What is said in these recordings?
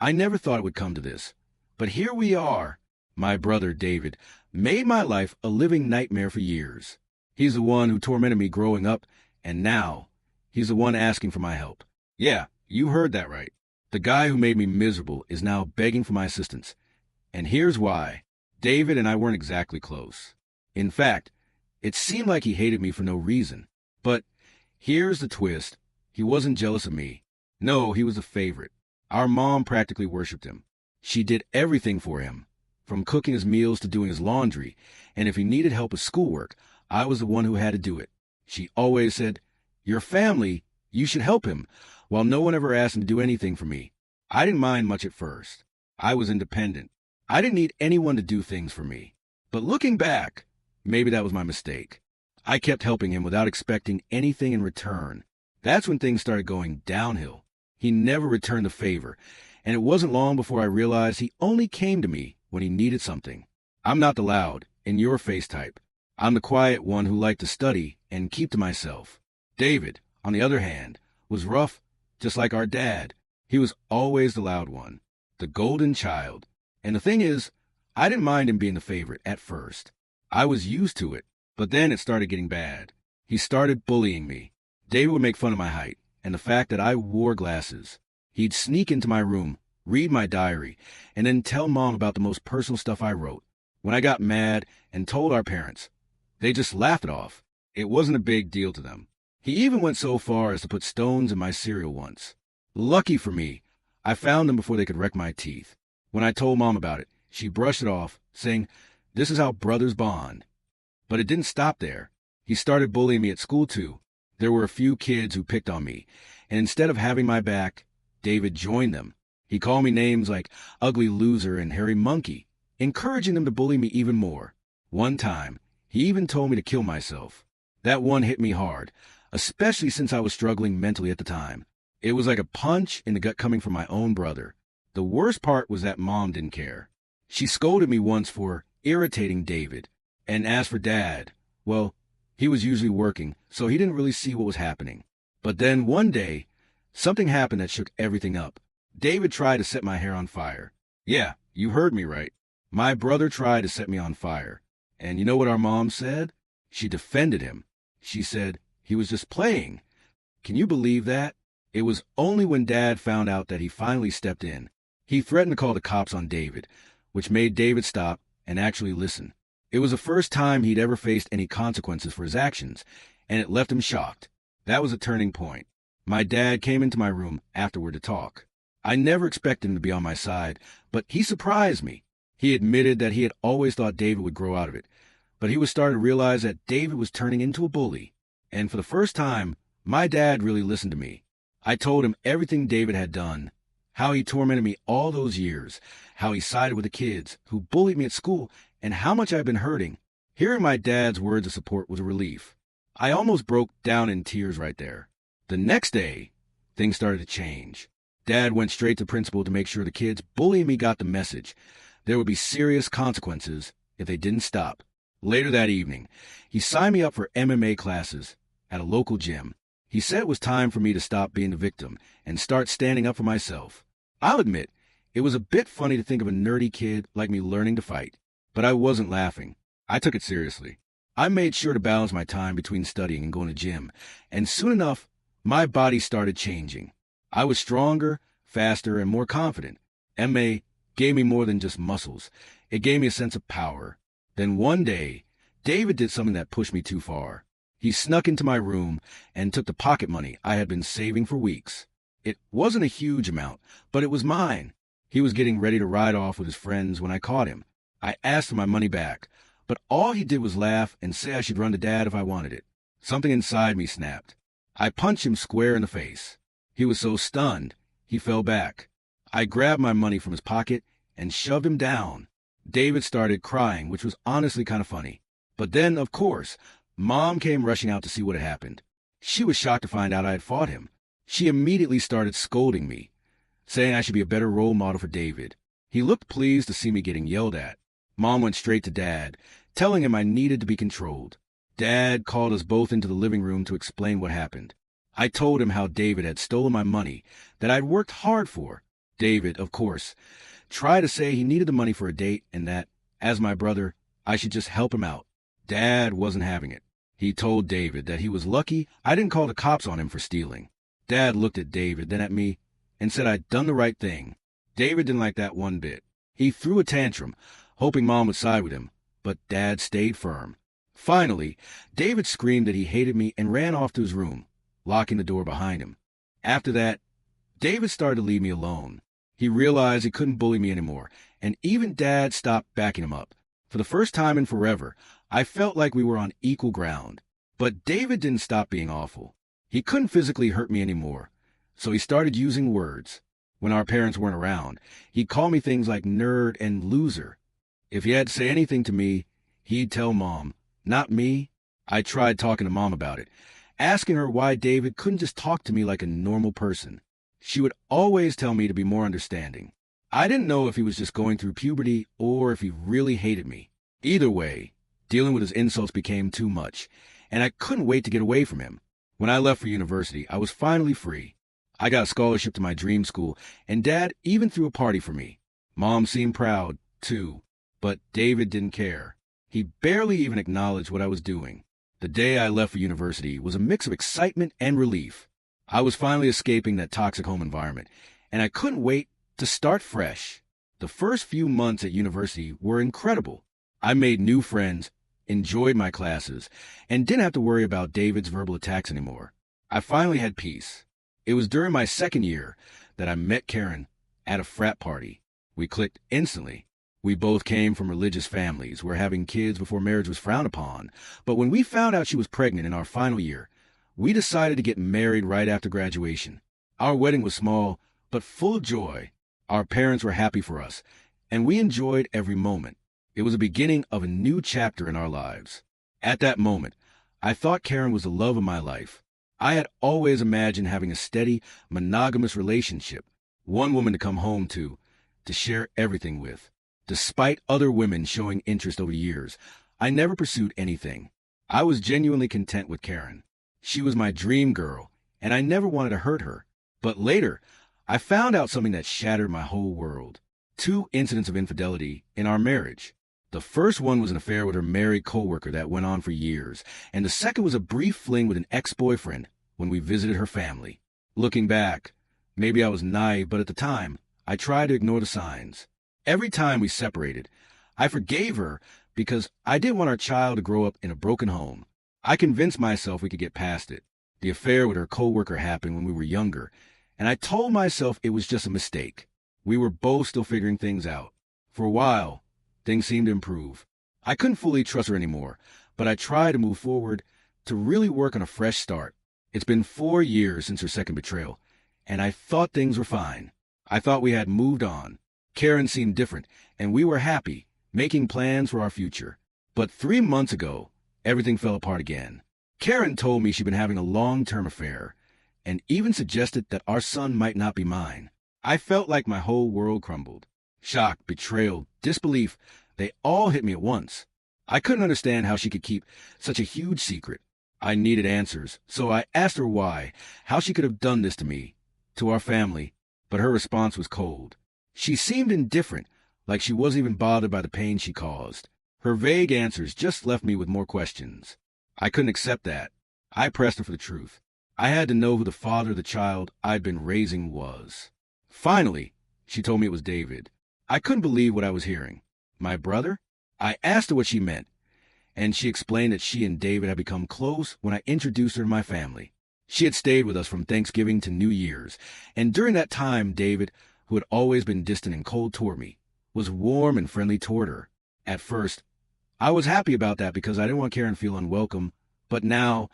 I never thought it would come to this, but here we are. My brother, David, made my life a living nightmare for years. He's the one who tormented me growing up, and now he's the one asking for my help. Yeah, you heard that right. The guy who made me miserable is now begging for my assistance. And here's why. David and I weren't exactly close. In fact, it seemed like he hated me for no reason. But here's the twist. He wasn't jealous of me. No, he was a favorite. Our mom practically worshipped him. She did everything for him, from cooking his meals to doing his laundry, and if he needed help with schoolwork, I was the one who had to do it. She always said, "Your family, you should help him," while no one ever asked him to do anything for me. I didn't mind much at first. I was independent. I didn't need anyone to do things for me. But looking back, maybe that was my mistake. I kept helping him without expecting anything in return. That's when things started going downhill. He never returned the favor, and it wasn't long before I realized he only came to me when he needed something. I'm not the loud, in-your-face type. I'm the quiet one who liked to study and keep to myself. David, on the other hand, was rough, just like our dad. He was always the loud one, the golden child. And the thing is, I didn't mind him being the favorite at first. I was used to it, but then it started getting bad. He started bullying me. David would make fun of my height and the fact that I wore glasses. He'd sneak into my room, read my diary, and then tell Mom about the most personal stuff I wrote. When I got mad and told our parents, they just laughed it off. It wasn't a big deal to them. He even went so far as to put stones in my cereal once. Lucky for me, I found them before they could wreck my teeth. When I told Mom about it, she brushed it off, saying, "This is how brothers bond." But it didn't stop there. He started bullying me at school, too. There were a few kids who picked on me, and instead of having my back, David joined them. He called me names like ugly loser and hairy monkey, encouraging them to bully me even more. One time, he even told me to kill myself. That one hit me hard, especially since I was struggling mentally at the time. It was like a punch in the gut coming from my own brother. The worst part was that Mom didn't care. She scolded me once for irritating David, and as for Dad, well, he was usually working, so he didn't really see what was happening. But then one day, something happened that shook everything up. David tried to set my hair on fire. Yeah, you heard me right. My brother tried to set me on fire. And you know what our mom said? She defended him. She said he was just playing. Can you believe that? It was only when Dad found out that he finally stepped in. He threatened to call the cops on David, which made David stop and actually listen. It was the first time he'd ever faced any consequences for his actions, and it left him shocked. That was a turning point. My dad came into my room afterward to talk. I never expected him to be on my side, but he surprised me. He admitted that he had always thought David would grow out of it, but he was starting to realize that David was turning into a bully. And for the first time, my dad really listened to me. I told him everything David had done, how he tormented me all those years, how he sided with the kids who bullied me at school, and how much I've been hurting. Hearing my dad's words of support was a relief. I almost broke down in tears right there. The next day, things started to change. Dad went straight to principal to make sure the kids bullying me got the message. There would be serious consequences if they didn't stop. Later that evening, he signed me up for MMA classes at a local gym. He said it was time for me to stop being the victim and start standing up for myself. I'll admit, it was a bit funny to think of a nerdy kid like me learning to fight. But I wasn't laughing. I took it seriously. I made sure to balance my time between studying and going to gym, and soon enough, my body started changing. I was stronger, faster, and more confident. MMA gave me more than just muscles. It gave me a sense of power. Then one day, David did something that pushed me too far. He snuck into my room and took the pocket money I had been saving for weeks. It wasn't a huge amount, but it was mine. He was getting ready to ride off with his friends when I caught him. I asked for my money back, but all he did was laugh and say I should run to Dad if I wanted it. Something inside me snapped. I punched him square in the face. He was so stunned, he fell back. I grabbed my money from his pocket and shoved him down. David started crying, which was honestly kind of funny. But then, of course, Mom came rushing out to see what had happened. She was shocked to find out I had fought him. She immediately started scolding me, saying I should be a better role model for David. He looked pleased to see me getting yelled at. Mom went straight to Dad, telling him I needed to be controlled. Dad called us both into the living room to explain what happened. I told him how David had stolen my money that I'd worked hard for, David, of course, tried to say he needed the money for a date and that, as my brother, I should just help him out. Dad wasn't having it. He told David that he was lucky I didn't call the cops on him for stealing. Dad looked at David, then at me, and said I'd done the right thing. David didn't like that one bit. He threw a tantrum, hoping Mom would side with him, but Dad stayed firm. Finally, David screamed that he hated me and ran off to his room, locking the door behind him. After that, David started to leave me alone. He realized he couldn't bully me anymore, and even Dad stopped backing him up. For the first time in forever, I felt like we were on equal ground. But David didn't stop being awful. He couldn't physically hurt me anymore, so he started using words. When our parents weren't around, he'd call me things like nerd and loser. If he had to say anything to me, he'd tell Mom, not me. I tried talking to Mom about it, asking her why David couldn't just talk to me like a normal person. She would always tell me to be more understanding. I didn't know if he was just going through puberty or if he really hated me. Either way, dealing with his insults became too much, and I couldn't wait to get away from him. When I left for university, I was finally free. I got a scholarship to my dream school, and Dad even threw a party for me. Mom seemed proud, too, but David didn't care. He barely even acknowledged what I was doing. The day I left for university was a mix of excitement and relief. I was finally escaping that toxic home environment, and I couldn't wait to start fresh. The first few months at university were incredible. I made new friends, enjoyed my classes, and didn't have to worry about David's verbal attacks anymore. I finally had peace. It was during my second year that I met Karen at a frat party. We clicked instantly. We both came from religious families where having kids before marriage was frowned upon, but when we found out she was pregnant in our final year, we decided to get married right after graduation. Our wedding was small, but full of joy. Our parents were happy for us, and we enjoyed every moment. It was the beginning of a new chapter in our lives. At that moment, I thought Karen was the love of my life. I had always imagined having a steady, monogamous relationship, one woman to come home to share everything with. Despite other women showing interest over the years, I never pursued anything. I was genuinely content with Karen. She was my dream girl, and I never wanted to hurt her. But later, I found out something that shattered my whole world. 2 incidents of infidelity in our marriage. The first one was an affair with her married coworker that went on for years, and the second was a brief fling with an ex-boyfriend when we visited her family. Looking back, maybe I was naive, but at the time, I tried to ignore the signs. Every time we separated, I forgave her because I didn't want our child to grow up in a broken home. I convinced myself we could get past it. The affair with her coworker happened when we were younger, and I told myself it was just a mistake. We were both still figuring things out. For a while, things seemed to improve. I couldn't fully trust her anymore, but I tried to move forward, to really work on a fresh start. It's been 4 years since her second betrayal, and I thought things were fine. I thought we had moved on. Karen seemed different, and we were happy, making plans for our future. But 3 months ago, everything fell apart again. Karen told me she'd been having a long-term affair, and even suggested that our son might not be mine. I felt like my whole world crumbled. Shock, betrayal, disbelief, they all hit me at once. I couldn't understand how she could keep such a huge secret. I needed answers, so I asked her why, how she could have done this to me, to our family, but her response was cold. She seemed indifferent, like she wasn't even bothered by the pain she caused. Her vague answers just left me with more questions. I couldn't accept that. I pressed her for the truth. I had to know who the father of the child I'd been raising was. Finally, she told me it was David. I couldn't believe what I was hearing. My brother? I asked her what she meant, and she explained that she and David had become close when I introduced her to my family. She had stayed with us from Thanksgiving to New Year's, and during that time, David, who had always been distant and cold toward me, was warm and friendly toward her. At first, I was happy about that because I didn't want Karen to feel unwelcome, but now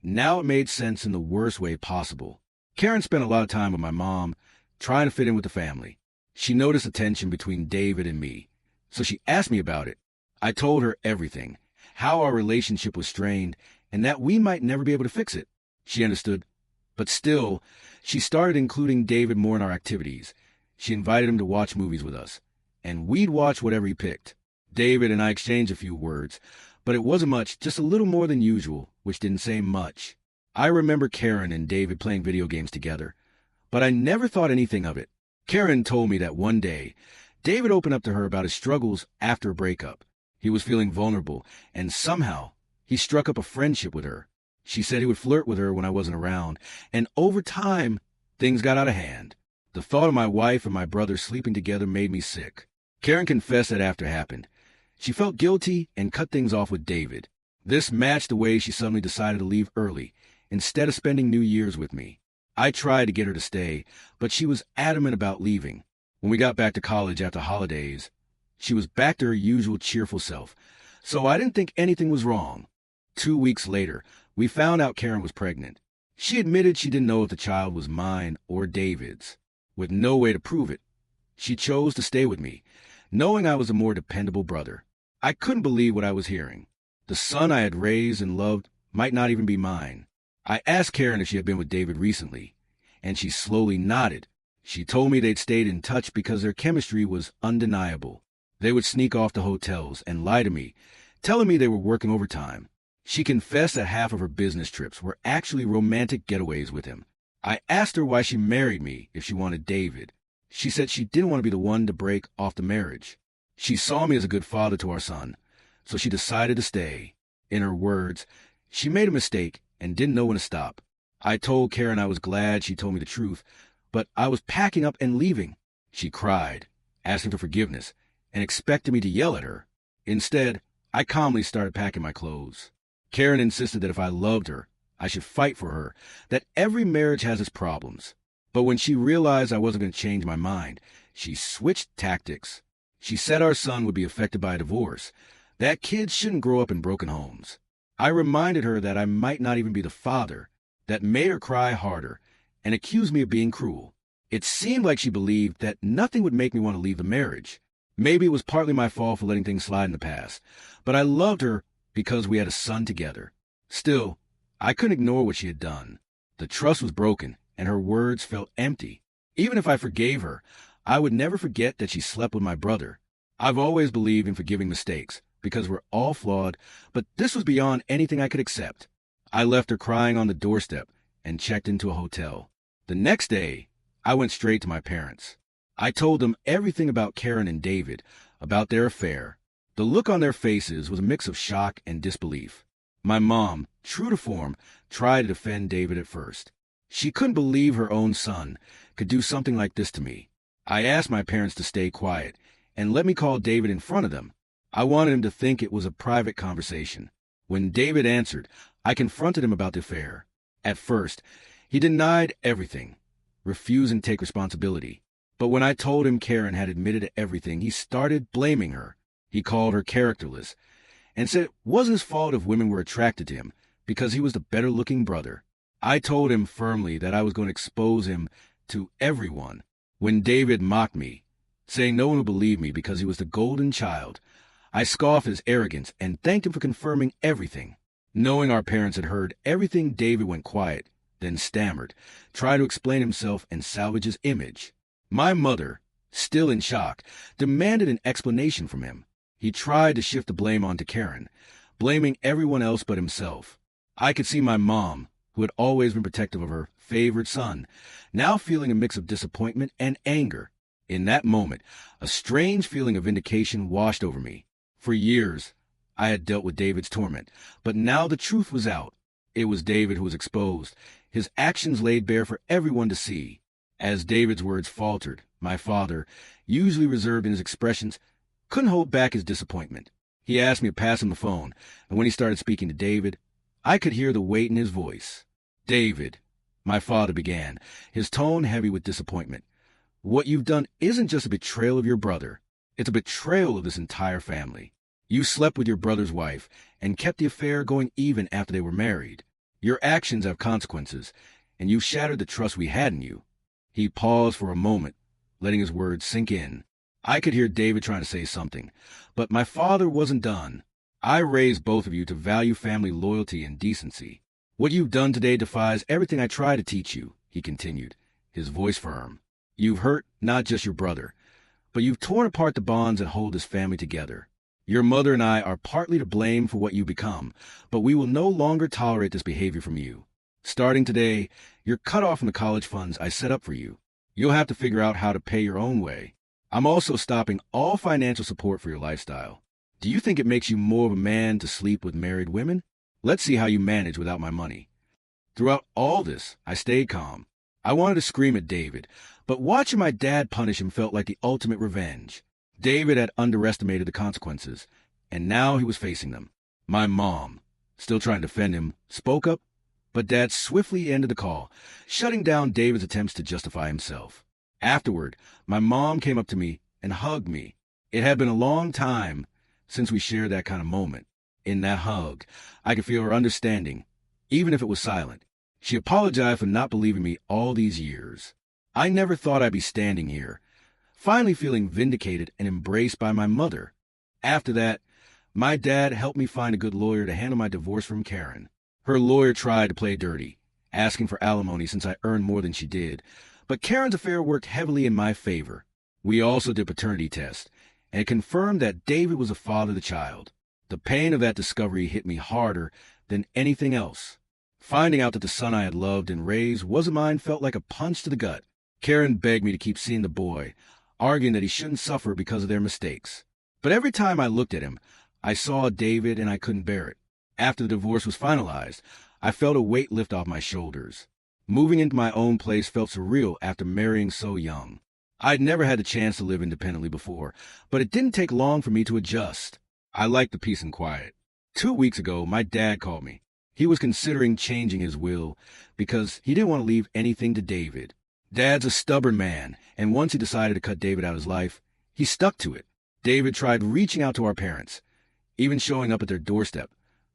it made sense in the worst way possible. Karen spent a lot of time with my mom, trying to fit in with the family. She noticed the tension between David and me, so she asked me about it. I told her everything, how our relationship was strained, and that we might never be able to fix it. She understood, but still, she started including David more in our activities. She invited him to watch movies with us, and we'd watch whatever he picked. David and I exchanged a few words, but it wasn't much, just a little more than usual, which didn't say much. I remember Karen and David playing video games together, but I never thought anything of it. Karen told me that one day, David opened up to her about his struggles after a breakup. He was feeling vulnerable, and somehow, he struck up a friendship with her. She said he would flirt with her when I wasn't around, and over time, things got out of hand. The thought of my wife and my brother sleeping together made me sick. Karen confessed that after it happened, she felt guilty and cut things off with David. This matched the way she suddenly decided to leave early, instead of spending New Year's with me. I tried to get her to stay, but she was adamant about leaving. When we got back to college after holidays, she was back to her usual cheerful self, so I didn't think anything was wrong. 2 weeks later, we found out Karen was pregnant. She admitted she didn't know if the child was mine or David's. With no way to prove it, she chose to stay with me, knowing I was a more dependable brother. I couldn't believe what I was hearing. The son I had raised and loved might not even be mine. I asked Karen if she had been with David recently, and she slowly nodded. She told me they'd stayed in touch because their chemistry was undeniable. They would sneak off to hotels and lie to me, telling me they were working overtime. She confessed that half of her business trips were actually romantic getaways with him. I asked her why she married me if she wanted David. She said she didn't want to be the one to break off the marriage. She saw me as a good father to our son, so she decided to stay. In her words, she made a mistake and didn't know when to stop. I told Karen I was glad she told me the truth, but I was packing up and leaving. She cried, asking for forgiveness, and expected me to yell at her. Instead, I calmly started packing my clothes. Karen insisted that if I loved her, I should fight for her, that every marriage has its problems. But when she realized I wasn't going to change my mind, she switched tactics. She said our son would be affected by a divorce, that kids shouldn't grow up in broken homes. I reminded her that I might not even be the father. That made her cry harder and accused me of being cruel. It seemed like she believed that nothing would make me want to leave the marriage. Maybe it was partly my fault for letting things slide in the past, but I loved her because we had a son together. Still, I couldn't ignore what she had done. The trust was broken, and her words felt empty. Even if I forgave her, I would never forget that she slept with my brother. I've always believed in forgiving mistakes, because we're all flawed, but this was beyond anything I could accept. I left her crying on the doorstep and checked into a hotel. The next day, I went straight to my parents. I told them everything about Karen and David, about their affair. The look on their faces was a mix of shock and disbelief. My mom, true to form, tried to defend David at first. She couldn't believe her own son could do something like this to me. I asked my parents to stay quiet and let me call David in front of them. I wanted him to think it was a private conversation. When David answered, I confronted him about the affair. At first, he denied everything, refusing to take responsibility. But when I told him Karen had admitted to everything, he started blaming her. He called her characterless and said it wasn't his fault if women were attracted to him because he was the better-looking brother. I told him firmly that I was going to expose him to everyone. When David mocked me, saying no one would believe me because he was the golden child, I scoffed his arrogance and thanked him for confirming everything. Knowing our parents had heard everything, David went quiet, then stammered, tried to explain himself and salvage his image. My mother, still in shock, demanded an explanation from him. He tried to shift the blame onto Karen, blaming everyone else but himself. I could see my mom, who had always been protective of her favorite son, now feeling a mix of disappointment and anger. In that moment, a strange feeling of vindication washed over me. For years, I had dealt with David's torment, but now the truth was out. It was David who was exposed, his actions laid bare for everyone to see. As David's words faltered, my father, usually reserved in his expressions, couldn't hold back his disappointment. He asked me to pass him the phone, and when he started speaking to David, I could hear the weight in his voice. David, my father began, his tone heavy with disappointment. What you've done isn't just a betrayal of your brother. It's a betrayal of this entire family. You slept with your brother's wife and kept the affair going even after they were married. Your actions have consequences, and you've shattered the trust we had in you. He paused for a moment, letting his words sink in. I could hear David trying to say something, but my father wasn't done. I raised both of you to value family loyalty and decency. What you've done today defies everything I try to teach you, he continued, his voice firm. You've hurt not just your brother, but you've torn apart the bonds that hold this family together. Your mother and I are partly to blame for what you become, but we will no longer tolerate this behavior from you. Starting today, you're cut off from the college funds I set up for you. You'll have to figure out how to pay your own way. I'm also stopping all financial support for your lifestyle. Do you think it makes you more of a man to sleep with married women? Let's see how you manage without my money." Throughout all this, I stayed calm. I wanted to scream at David, but watching my dad punish him felt like the ultimate revenge. David had underestimated the consequences, and now he was facing them. My mom, still trying to defend him, spoke up, but Dad swiftly ended the call, shutting down David's attempts to justify himself. Afterward, my mom came up to me and hugged me. It had been a long time since we shared that kind of moment. In that hug, I could feel her understanding, even if it was silent. She apologized for not believing me all these years. I never thought I'd be standing here, finally feeling vindicated and embraced by my mother. After that, my dad helped me find a good lawyer to handle my divorce from Karen. Her lawyer tried to play dirty, asking for alimony since I earned more than she did, but Karen's affair worked heavily in my favor. We also did paternity tests, and it confirmed that David was the father of the child. The pain of that discovery hit me harder than anything else. Finding out that the son I had loved and raised wasn't mine felt like a punch to the gut. Karen begged me to keep seeing the boy, arguing that he shouldn't suffer because of their mistakes. But every time I looked at him, I saw David and I couldn't bear it. After the divorce was finalized, I felt a weight lift off my shoulders. Moving into my own place felt surreal after marrying so young. I'd never had the chance to live independently before, but it didn't take long for me to adjust. I liked the peace and quiet. 2 weeks ago, my dad called me. He was considering changing his will because he didn't want to leave anything to David. Dad's a stubborn man, and once he decided to cut David out of his life, he stuck to it. David tried reaching out to our parents, even showing up at their doorstep,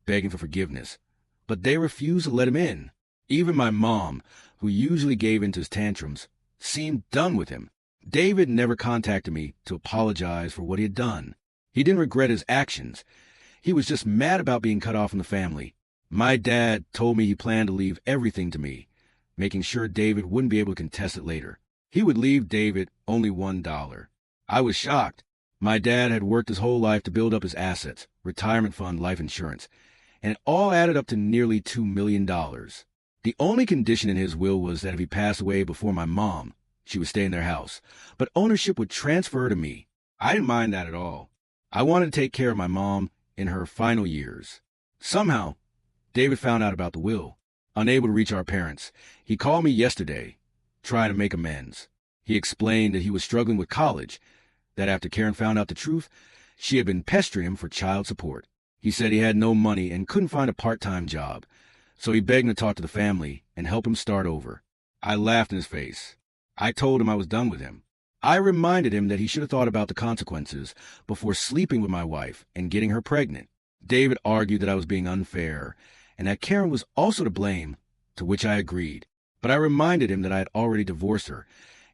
begging for forgiveness, but they refused to let him in. Even my mom, who usually gave in to his tantrums, seemed done with him. David never contacted me to apologize for what he had done. He didn't regret his actions. He was just mad about being cut off from the family. My dad told me he planned to leave everything to me, making sure David wouldn't be able to contest it later. He would leave David only $1. I was shocked. My dad had worked his whole life to build up his assets, retirement fund, life insurance, and it all added up to nearly $2 million. The only condition in his will was that if he passed away before my mom, she would stay in their house, but ownership would transfer to me. I didn't mind that at all. I wanted to take care of my mom in her final years. Somehow, David found out about the will. Unable to reach our parents, he called me yesterday, trying to make amends. He explained that he was struggling with college, that after Karen found out the truth, she had been pestering him for child support. He said he had no money and couldn't find a part-time job, so he begged him to talk to the family and help him start over. I laughed in his face. I told him I was done with him. I reminded him that he should have thought about the consequences before sleeping with my wife and getting her pregnant. David argued that I was being unfair and that Karen was also to blame, to which I agreed. But I reminded him that I had already divorced her,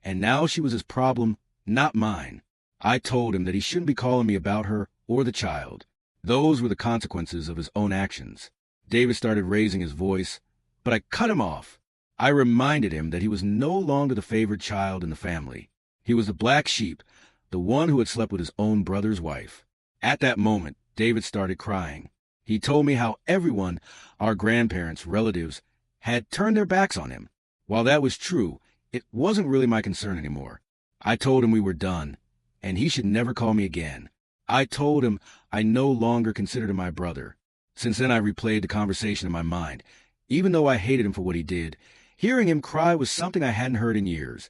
and now she was his problem, not mine. I told him that he shouldn't be calling me about her or the child. Those were the consequences of his own actions. David started raising his voice, but I cut him off. I reminded him that he was no longer the favored child in the family. He was the black sheep, the one who had slept with his own brother's wife. At that moment, David started crying. He told me how everyone, our grandparents, relatives, had turned their backs on him. While that was true, it wasn't really my concern anymore. I told him we were done, and he should never call me again. I told him I no longer considered him my brother. Since then, I replayed the conversation in my mind. Even though I hated him for what he did, hearing him cry was something I hadn't heard in years,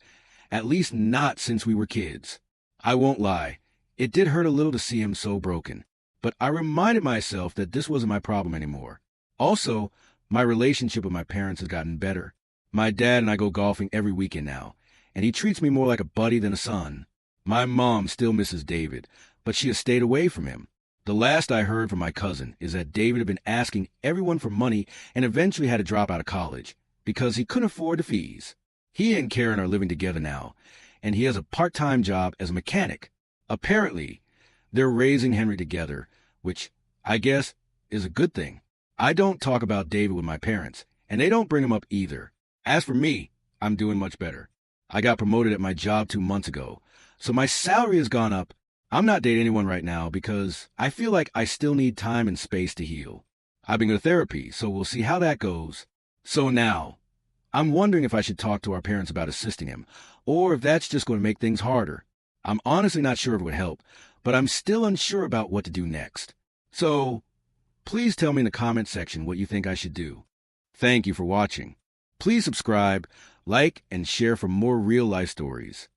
at least not since we were kids. I won't lie, it did hurt a little to see him so broken, but I reminded myself that this wasn't my problem anymore. Also, my relationship with my parents has gotten better. My dad and I go golfing every weekend now, and he treats me more like a buddy than a son. My mom still misses David, but she has stayed away from him. The last I heard from my cousin is that David had been asking everyone for money and eventually had to drop out of college because he couldn't afford the fees. He and Karen are living together now, and he has a part-time job as a mechanic. Apparently, they're raising Henry together, which I guess is a good thing. I don't talk about David with my parents, and they don't bring him up either. As for me, I'm doing much better. I got promoted at my job 2 months ago, so my salary has gone up. I'm not dating anyone right now because I feel like I still need time and space to heal. I've been to therapy, so we'll see how that goes. So now, I'm wondering if I should talk to our parents about assisting him, or if that's just going to make things harder. I'm honestly not sure if it would help, but I'm still unsure about what to do next. So, please tell me in the comment section what you think I should do. Thank you for watching. Please subscribe, like, and share for more real-life stories.